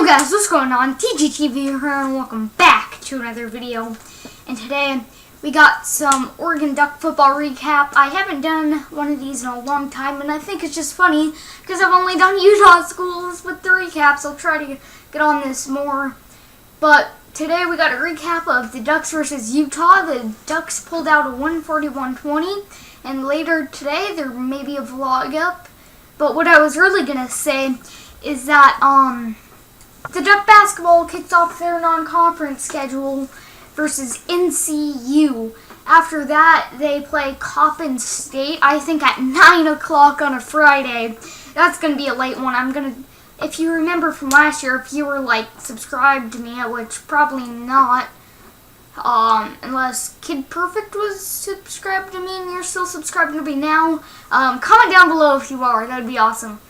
Yo guys, what's going on? TGTV here and welcome back to another video. And today we got some Oregon Duck football recap. I haven't done one of these in a long time and I think it's just funny because I've only done Utah schools with the recaps. I'll try to get on this more. But today we got a recap of the Ducks versus Utah. The Ducks pulled out a 141-20 and later today there may be a vlog up. But what I was really going to say is that the Duck basketball kicks off their non-conference schedule versus NCU. After that, they play Coppin State, I think at 9 o'clock on a Friday. That's going to be a late one. If you remember from last year, if you were subscribed to me, which probably not, unless Kid Perfect was subscribed to me and you're still subscribed to me now, comment down below if you are. That would be awesome.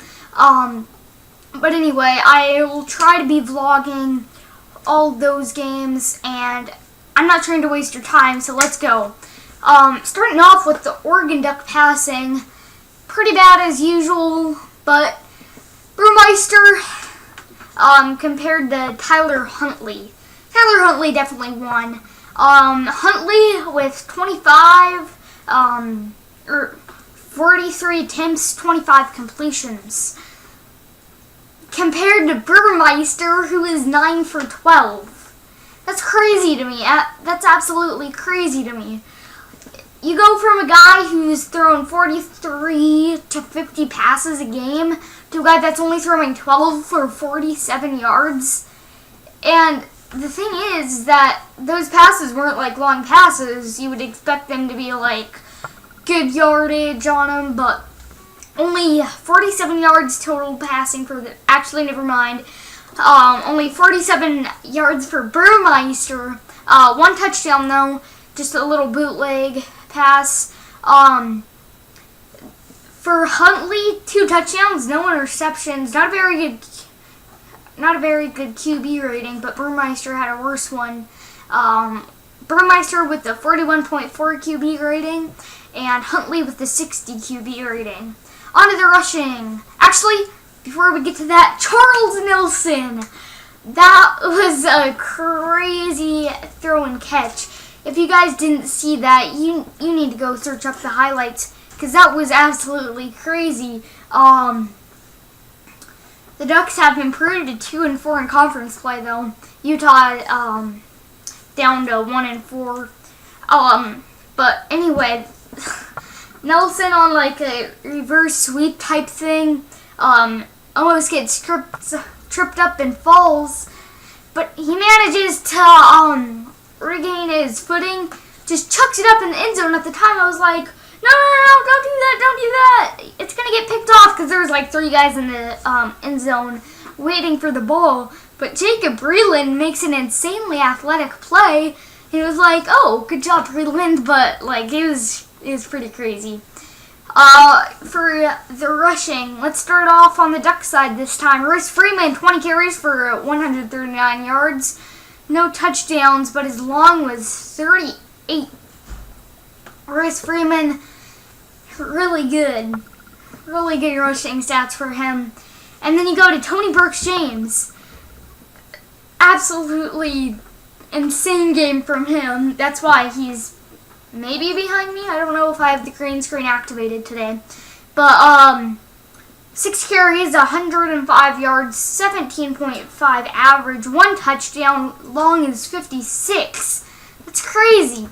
But anyway, I will try to be vlogging all those games, and I'm not trying to waste your time, so let's go. Starting off with the Oregon Duck passing, pretty bad as usual, but Burmeister compared to Tyler Huntley. Tyler Huntley definitely won. Huntley with 43 attempts, 25 completions. Compared to Burmeister, who is 9 for 12. That's crazy to me. That's absolutely crazy to me. You go from a guy who's throwing 43 to 50 passes a game to a guy that's only throwing 12 for 47 yards. And the thing is that those passes weren't long passes. You would expect them to be good yardage on them, but only 47 yards total passing for never mind. Only 47 yards for Burmeister. One touchdown though, just a little bootleg pass. For Huntley, 2 touchdowns, no interceptions. Not a very good QB rating, but Burmeister had a worse one. Burmeister with the 41.4 QB rating, and Huntley with the 60 QB rating. On to the rushing. Actually, before we get to that, Charles Nelson. That was a crazy throw and catch. If you guys didn't see that, you need to go search up the highlights because that was absolutely crazy. The Ducks have improved to 2-4 in conference play though. Utah down to 1-4. But anyway, Nelson on a reverse sweep type thing, almost gets tripped up and falls, but he manages to regain his footing, just chucks it up in the end zone. At the time I was like, no, don't do that, it's gonna get picked off because there was 3 guys in the end zone waiting for the ball, but Jacob Breland makes an insanely athletic play. He was like, oh, good job Breland, but it was pretty crazy. For the rushing, let's start off on the Duck side this time. Royce Freeman, 20 carries for 139 yards. No touchdowns, but his long was 38. Royce Freeman, really good. Really good rushing stats for him. And then you go to Tony Burks-James. Absolutely insane game from him. That's why he's maybe behind me. I don't know if I have the green screen activated today. But 6 carries, 105 yards, 17.5 average, 1 touchdown, long is 56. That's crazy.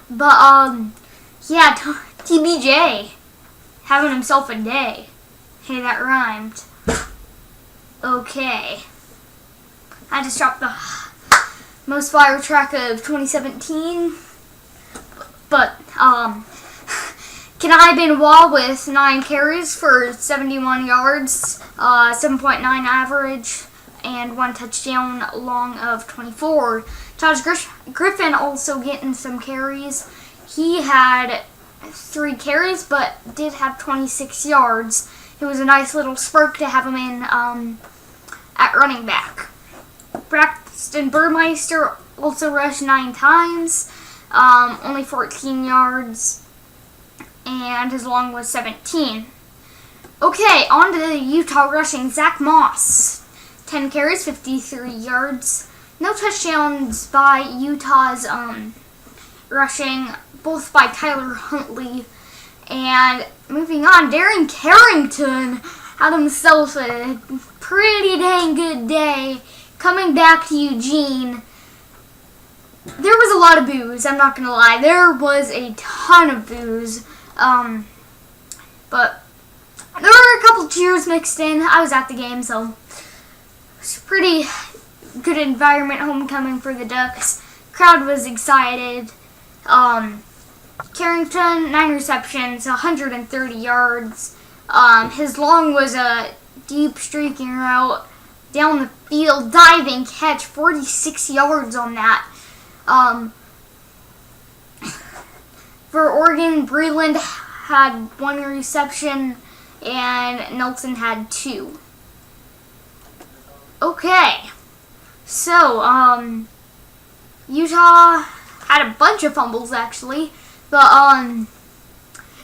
But yeah, TBJ having himself a day. Hey, that rhymed. Okay. I just dropped the most fire track of 2017, but Kenai Benoit with 9 carries for 71 yards, 7.9 average, and 1 touchdown, long of 24. Taj Griffin also getting some carries. He had 3 carries, but did have 26 yards. It was a nice little spark to have him in at running back. Braxton Burmeister also rushed 9 times, only 14 yards, and his long was 17. Okay, on to the Utah rushing. Zach Moss, 10 carries, 53 yards. No touchdowns by Utah's rushing, both by Tyler Huntley. And moving on, Darren Carrington had himself a pretty dang good day coming back to Eugene. There was a lot of boos, I'm not going to lie. There was a ton of boos. But there were a couple cheers mixed in. I was at the game, so it's a pretty good environment homecoming for the Ducks. Crowd was excited. Carrington, 9 receptions, 130 yards. His long was a deep streaking route down the field, diving catch, 46 yards on that. For Oregon, Breland had 1 reception and Nelson had 2. Okay, so Utah had a bunch of fumbles actually, but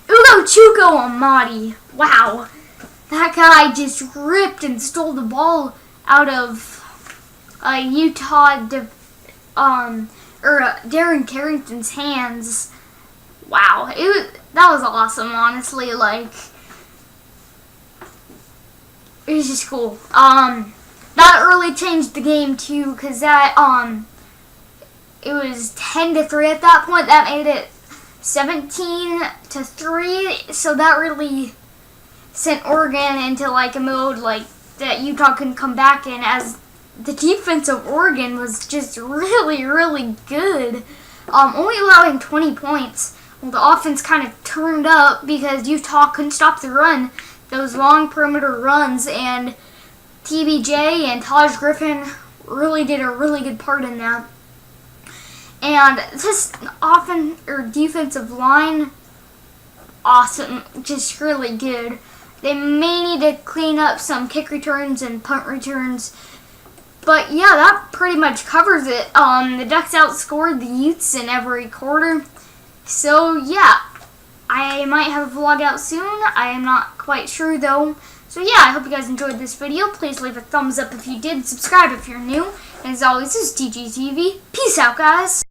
Ugo Chuko Amadi, wow, that guy just ripped and stole the ball out of Utah Darren Carrington's hands. Wow, that was awesome, honestly. Like, it was just cool. That really changed the game too, cause that it was 10-3 at that point. That made it 17-3. So that really sent Oregon into like a mode like that Utah couldn't come back in, as the defense of Oregon was just really, really good. Only allowing 20 points. Well, the offense kind of turned up because Utah couldn't stop the run. Those long perimeter runs, and TBJ and Taj Griffin really did a really good part in that. And this defensive line, awesome, just really good. They may need to clean up some kick returns and punt returns. But yeah, that pretty much covers it. The Ducks outscored the Utes in every quarter. So yeah, I might have a vlog out soon. I am not quite sure though. So yeah, I hope you guys enjoyed this video. Please leave a thumbs up if you did. Subscribe if you're new. And as always, this is TGTV. Peace out, guys.